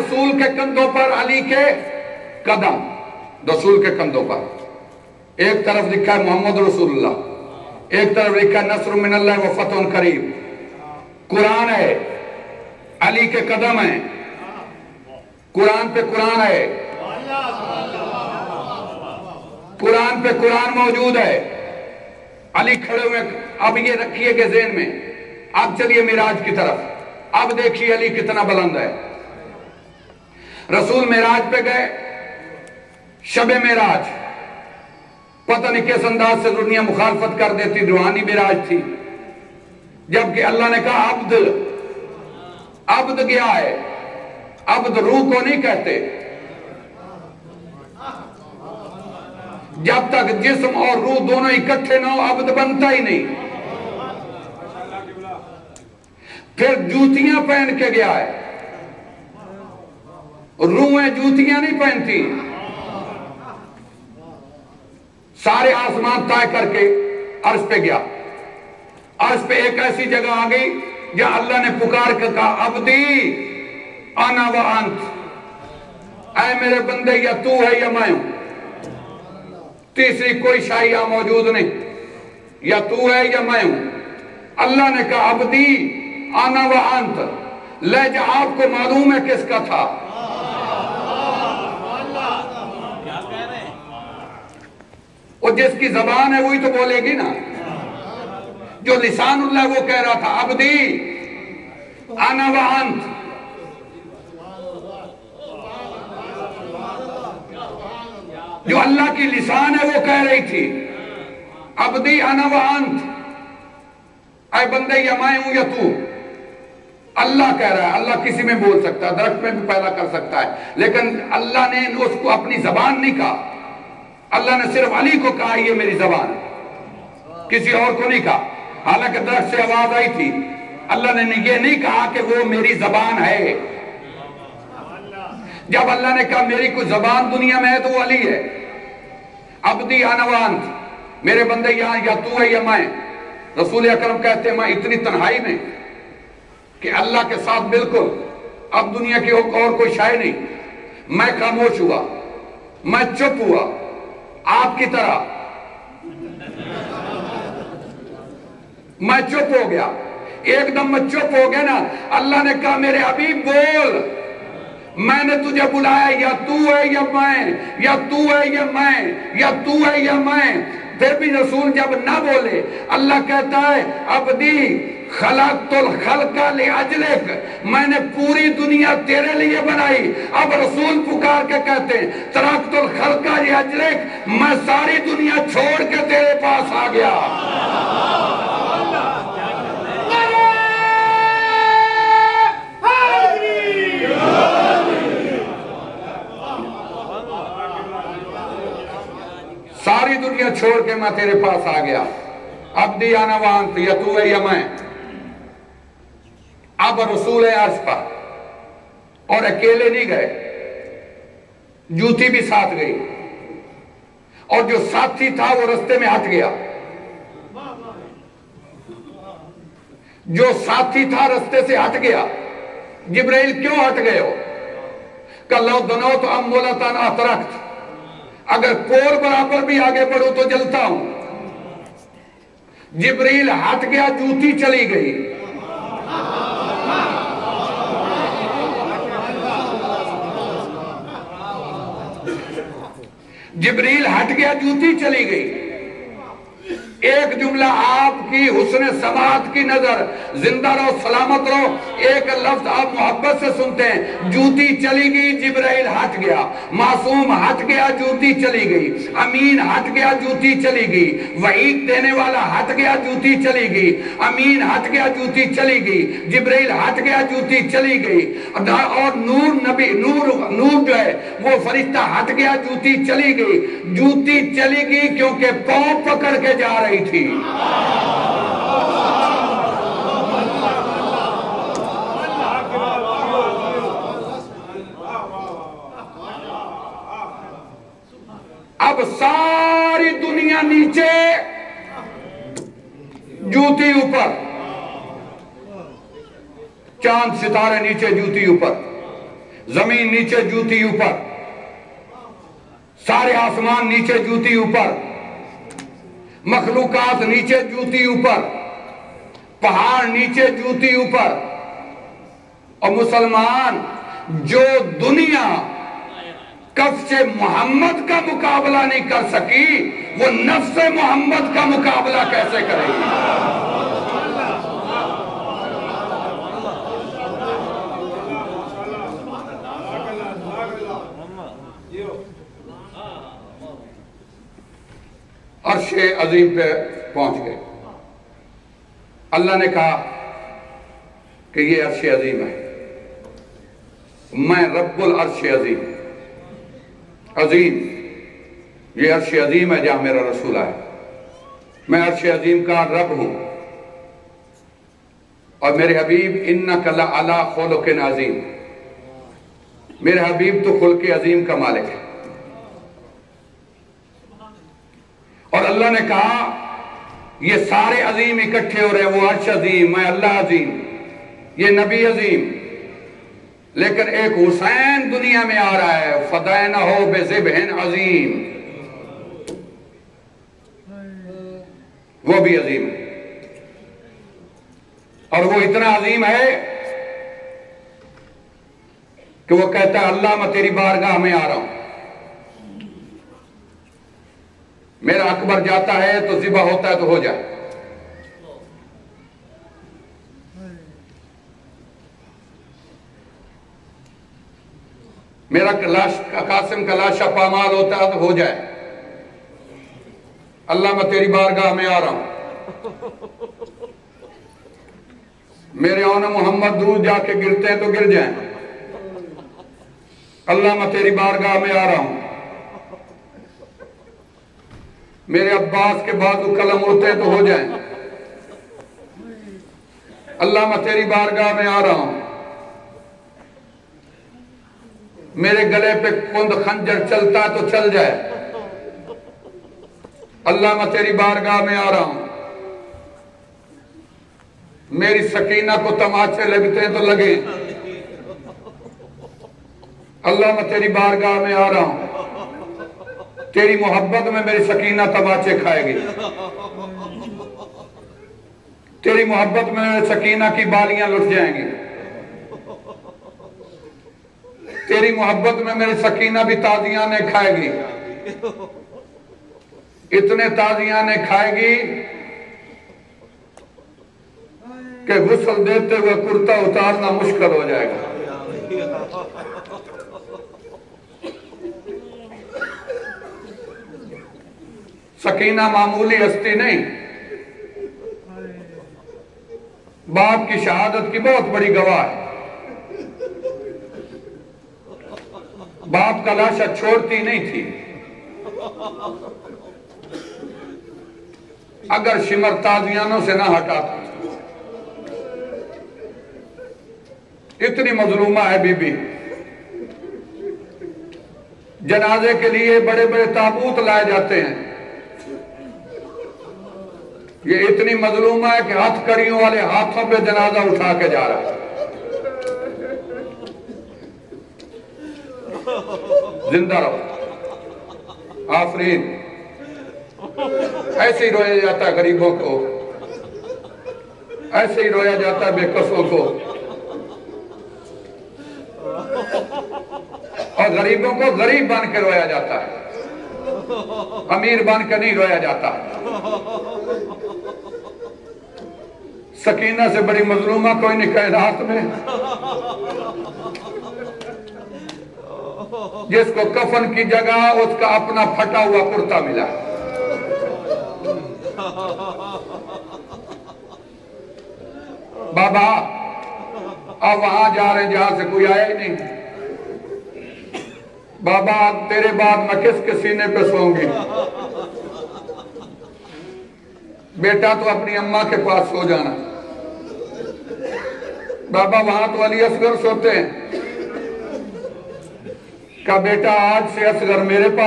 رسول کے کندھوں پر علی کے قدم، رسول کے کندھوں پر ایک طرف لکھا ہے محمد رسول اللہ، ایک طرف لکھا ہے نصر من اللہ و فتح قریب، قرآن ہے، علی کے قدم ہیں، قرآن پہ قرآن ہے، قرآن پہ قرآن موجود ہے، علی کھڑے ہوئے۔ اب یہ رکھیے کہ ذہن میں، اب چلیے معراج کی طرف، اب دیکھیے علی کتنا بلند ہے۔ رسول معراج پہ گئے، شب معراج، پتہ نہیں کس انداز سے دنیا مخالفت کر دیتی، روحانی معراج تھی، جبکہ اللہ نے کہا عبد، عبد گیا ہے، عبد روح کو نہیں کہتے، جب تک جسم اور روح دونوں اکٹھے نہ ہو عبد بنتا ہی نہیں۔ پھر جوتیاں پہن کے گیا ہے، روحیں جوتیاں نہیں پہنتی، سارے آسمان طے کر کے عرش پہ گیا، عرش پہ ایک ایسی جگہ آ گئی جہاں اللہ نے پکار کے کہا عبدی انا و انت، اے میرے بندے یا تو ہے یا میں ہوں، تیسری کوئی شاہیہ موجود نہیں، یا تو ہے یا میں ہوں۔ اللہ نے کہا عبدی انا و انت، لہجہ آپ کو معلوم ہے کس کا تھا؟ اور جس کی زبان ہے وہی تو بولے گی نا، جو لسان اللہ وہ کہہ رہا تھا عبدی انا و انت۔ جو اللہ کی لسان ہے وہ کہہ رہی تھی عبدی انا و انت، اے بندے یا میں ہوں یا تو۔ اللہ کہہ رہا ہے، اللہ کسی میں بول سکتا ہے، درخت میں بھی پیدا کر سکتا ہے، لیکن اللہ نے اس کو اپنی زبان نہیں کہا، اللہ نے صرف علی کو کہا یہ میری زبان، کسی اور کو نہیں کہا، حالانکہ درخت سے آواز آئی تھی، اللہ نے یہ نہیں کہا کہ وہ میری زبان ہے۔ جب اللہ نے کہا میری کوئی زبان دنیا میں ہے تو وہ علی ہے، عبدی انا و انت، میرے بندے یا تو ہے یا میں۔ رسول اکرم کہتے ہیں میں اتنی تنہائی میں کہ اللہ کے ساتھ بالکل اب دنیا کی اور کوئی شے نہیں، میں خاموش ہوا، میں چپ ہوا، آپ کی طرح میں چپ ہو گیا، ایک دم میں چپ ہو گیا نا۔ اللہ نے کہا میرے حبیب بول، میں نے تجھے بلایا یا تو ہے یا میں، یا تو ہے یا میں، یا تو ہے یا میں۔ پھر بھی رسول جب نہ بولے، اللہ کہتا ہے عبدی خلقت الخلق لأجلک، میں نے پوری دنیا تیرے لیے بنائی۔ اب رسول پکار کے کہتے ہیں ترکت الخلق لأجلک، میں ساری دنیا چھوڑ کے تیرے پاس آ گیا۔ ساری دنیا چھوڑ کے میں تیرے پاس آ گیا، عبدی انا و انت، یا تو ہے یا میں۔ اب رسول عرش پر، اور اکیلے نہیں گئے، جوتی بھی ساتھ گئی، اور جو ساتھی تھا وہ رستے میں ہٹ گیا، جو ساتھی تھا رستے سے ہٹ گیا۔ جبرائیل کیوں ہٹ گئے ہو؟ کہ لو دنوت امولتاً اترکت، اگر کور برابر بھی آگے بڑھوں تو جلتا ہوں۔ جبرائیل ہٹ گیا، جوتی چلی گئی۔ جبرائیل ہٹ گیا، جوتی چلی گئی۔ ایک جملہ آپ کی حسن سماعت کی نظر، زندہ رہو سلامت رہو، ایک لفظ آپ محبت سے سنتے ہیں، جوتی چلی گئی، جبرائیل ہٹ گیا، معصوم ہٹ گیا، جوتی چلی گئی، امین ہٹ گیا، جوتی چلی گئی، وعید دینے والا ہٹ گیا، جوتی چلی گئی، امین ہٹ گیا، جوتی چلی گئی، جبرائیل ہٹ گیا، جوتی چلی گئی، اور نور جو ہے وہ فرشتہ ہٹ گیا، جوتی چلی گئی۔ جوتی چلی گئی کیونکہ پاؤں پکڑ کے جا رہی تھی۔ اب ساری دنیا نیچے، جوتی اوپر، چاند ستارے نیچے، جوتی اوپر۔ زمین نیچے جوتی اوپر، سارے آسمان نیچے جوتی اوپر، مخلوقات نیچے جوتی اوپر، پہاڑ نیچے جوتی اوپر، اور مسلمان جو دنیا کفش محمد کا مقابلہ نہیں کر سکی وہ نفس محمد کا مقابلہ کیسے کرے گی؟ عرش عظیم پہ پہنچ گئے. اللہ نے کہا کہ یہ عرش عظیم ہے، میں رب العرش عظیم، عظیم یہ عرش عظیم ہے جہاں میرا رسول ہے، میں عرش عظیم کا رب ہوں، اور میرے حبیب انک لعلی خلق عظیم، میرے حبیب تو خلق عظیم کا مالک ہے. اور اللہ نے کہا یہ سارے عظیم اکٹھے ہو رہے ہیں، وہ عرش عظیم، میں اللہ عظیم، یہ نبی عظیم، لیکن ایک حسین دنیا میں آ رہا ہے، فدینہ بذبح عظیم، وہ بھی عظیم ہے. اور وہ اتنا عظیم ہے کہ وہ کہتا ہے اللہ میں تیری بارگاہ میں آ رہا ہوں، میرا اکبر جاتا ہے تو ذبح ہوتا ہے تو ہو جائے. میرا قاسم کا لاشا پامال ہوتا ہے تو ہو جائے. اللہ میں تیری بارگاہ میں آ رہا ہوں، میرے آن محمد دور جا کے گرتے ہیں تو گر جائیں. اللہ میں تیری بارگاہ میں آ رہا ہوں، میرے عباس کے بازو قلم ہوتے ہیں تو ہو جائیں. اللہ میں تیری بارگاہ میں آ رہا ہوں، میرے گلے پہ کند خنجر چلتا ہے تو چل جائے. اللہ میں تیری بارگاہ میں آ رہا ہوں، میری سکینہ کو تماچے لگتے ہیں تو لگیں. اللہ میں تیری بارگاہ میں آ رہا ہوں، تیری محبت میں میری سکینہ تماچے کھائے گی، تیری محبت میں میری سکینہ کی بالیاں لٹ جائیں گی، تیری محبت میں میری سکینہ بھی تازیانے کھائے گی. اتنے تازیانے کھائے گی کہ غسل دیتے ہوئے کرتا اتارنا مشکل ہو جائے گا. سکینہ معمولی ہستی نہیں، باپ کی شہادت کی بہت بڑی گواہ ہے. باپ کا لاشا چھوڑتی نہیں تھی، اگر شمر تازیانوں سے نہ ہٹاتا. اتنی مظلومہ ہے بی بی. جنازے کے لیے بڑے بڑے تابوت لائے جاتے ہیں، یہ اتنی مظلومہ ہے کہ ہاتھ کریوں والے ہاتھوں پہ جنازہ اٹھا کے جا رہا ہے. زندہ رہو آفرین. ایسے ہی رویا جاتا ہے غریبوں کو، ایسے ہی رویا جاتا ہے بے کسوں کو، اور غریبوں کو غریب بن کے رویا جاتا ہے، امیر بن کے نہیں رویا جاتا. سکینہ سے بڑی مظلومہ کوئی نہیں کائنات میں، جس کو کفن کی جگہ اس کا اپنا پھٹا ہوا کرتا ملا. بابا اب وہاں جا رہے ہیں جہاں سے کوئی آیا ہی نہیں. بابا تیرے بعد میں کس کے سینے پہ سوؤں گی؟ بیٹا تو اپنی اماں کے پاس سو جانا. بابا وہاں تو علی اصغر سوتے ہیں. کہا بیٹا آج سے اصغر میرے پاس